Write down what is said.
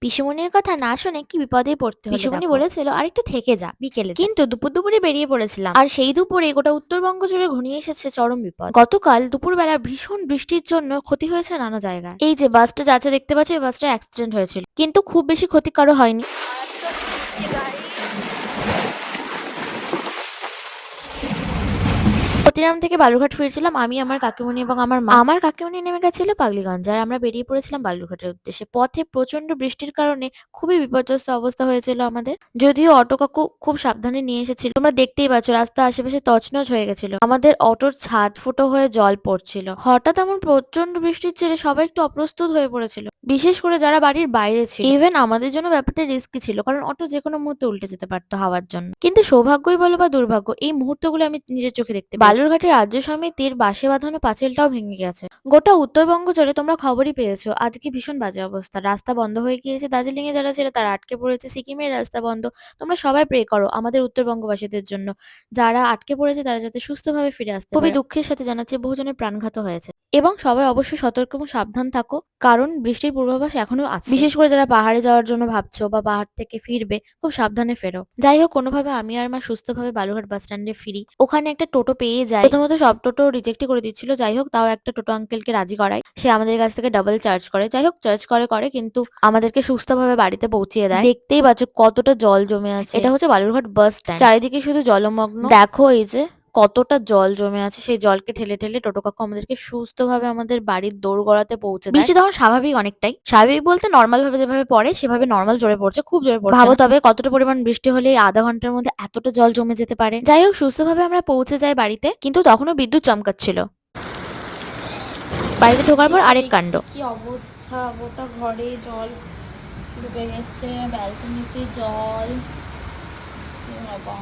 পিসিমণির কথা না শুনে কি বিপদেই পড়তে হলো। পিসিমণি দেখো। বলেছিল আর একটু থেকে যা, বিকেলে যা। কিন্তু দুপুরে বেরিয়ে পড়েছিলাম, আর সেই দুপুরে গোটা উত্তরবঙ্গ জুড়ে ঘনিয়ে এসেছে চরম বিপদ। গতকাল দুপুরবেলা ভীষণ বৃষ্টির জন্য ক্ষতি হয়েছে নানা জায়গায়। এই যে বাসটা যাচ্ছে দেখতে পাচ্ছ, এই বাসটা অ্যাক্সিডেন্ট হয়েছিল, কিন্তু খুব বেশি ক্ষতি কারো হয়নি। ক্ষতিরাম থেকে বালুরঘাট ফিরছিলাম আমি, আমার কাকিমণি এবং আমার মা। আমার কাকিমণি নেমে গেছিল পাগলিগঞ্জ, আর আমরা বেরিয়ে পড়েছিলাম বালুরঘাটের উদ্দেশ্যে। পথে প্রচন্ড বৃষ্টির কারণে খুবই বিপর্যস্ত অবস্থা হয়েছিল আমাদের, যদিও অটো কাকু খুব সাবধানে নিয়ে এসেছিল। তোমরা দেখতেই পাচ্ছ রাস্তা আশেপাশে তছনছ হয়ে গেছিল, আমাদের অটোর ছাদ ফুটো হয়ে জল পড়ছিল। হঠাৎ এমন প্রচন্ড বৃষ্টির ছেড়ে সবাই একটু অপ্রস্তুত হয়ে পড়েছিল, বিশেষ করে যারা বাড়ির বাইরে ছিল। ইভেন আমাদের জন্য ব্যাপারটা রিস্কি ছিল, কারণ অটো যে কোনো মুহূর্তে উল্টে যেতে পারতো হাওয়ার জন্য। কিন্তু সৌভাগ্যই বলো বা দুর্ভাগ্য, এই মুহূর্তগুলো আমি নিজের চোখে দেখতে পাই। বালুরঘাটের রাজ্য সমিতির বাঁশে বাঁধানো পাঁচিলটাও ভেঙে গেছে। গোটা উত্তরবঙ্গ জুড়ে তোমরা খবরই পেয়েছো, আজকে ভীষণ বাজে অবস্থা। রাস্তা বন্ধ হয়ে গিয়েছে, দার্জিলিং এ যারা ছিল তারা আটকে পড়েছে, সিকিমের রাস্তা বন্ধ। তোমরা সবাই প্রে করো আমাদের উত্তরবঙ্গবাসীদের জন্য, যারা আটকে পড়েছে তারা যাতে সুস্থভাবে ফিরে আসতে পারে। খুবই দুঃখের সাথে জানাচ্ছি বহুজনের প্রাণঘাত হয়েছে, এবং সবাই অবশ্যই সতর্ক এবং সাবধান থাকো, কারণ বৃষ্টির পূর্বাভাস এখনো আছে। বিশেষ করে যারা পাহাড়ে যাওয়ার জন্য ভাবছো বা পাহাড় থেকে ফিরবে, খুব সাবধানে ফেরো। যাই হোক, কোনোভাবে আমি আর মা সুস্থভাবে বালুরঘাট বাস স্ট্যান্ডে ফিরি। ওখানে একটা টোটো পেয়ে যাই। প্রথমত সব টোটো রিজেক্টই করে দিচ্ছিল, যাই হোক তাও একটা টোটো আঙ্কেলকে রাজি করাই। সে আমাদের কাছ থেকে ডাবল চার্জ করে, যাই হোক চার্জ করে কিন্তু আমাদেরকে সুস্থভাবে বাড়িতে পৌঁছিয়ে দেয়। দেখতেই পাচ্ছ কতটা জল জমে আছে। এটা হচ্ছে বালুরঘাট বাস স্ট্যান্ড, চারিদিকে শুধু জলমগ্ন। দেখো এই যে কতটা জল জমে আছে, সেই জলকে ঠেলে ঠেলে টোটো কাকু আমাদেরকে সুস্থভাবে আমাদের বাড়ির দোরগোড়াতে পৌঁছে দেয়। বৃষ্টি তখন স্বাভাবিক, অনেকটাই স্বাভাবিক বলতে নর্মাল ভাবে যেভাবে পড়ে সেভাবে নর্মাল জোরে পড়ছে, খুব জোরে পড়ছে না। ভাবো তবে কতটা পরিমাণ বৃষ্টি হলে এই আধা ঘন্টার মধ্যে এতটা জল জমে যেতে পারে। যাই হোক, সুস্থভাবে আমরা পৌঁছে যাই বাড়িতে, কিন্তু তখনও বিদ্যুৎ চমকাচ্ছিল। বাড়িতে ঢোকার পর আরেক কাণ্ড। কি অবস্থা, গোটা ঘরে জল ঢুকে গেছে, ব্যালকনিতে জল। বাবা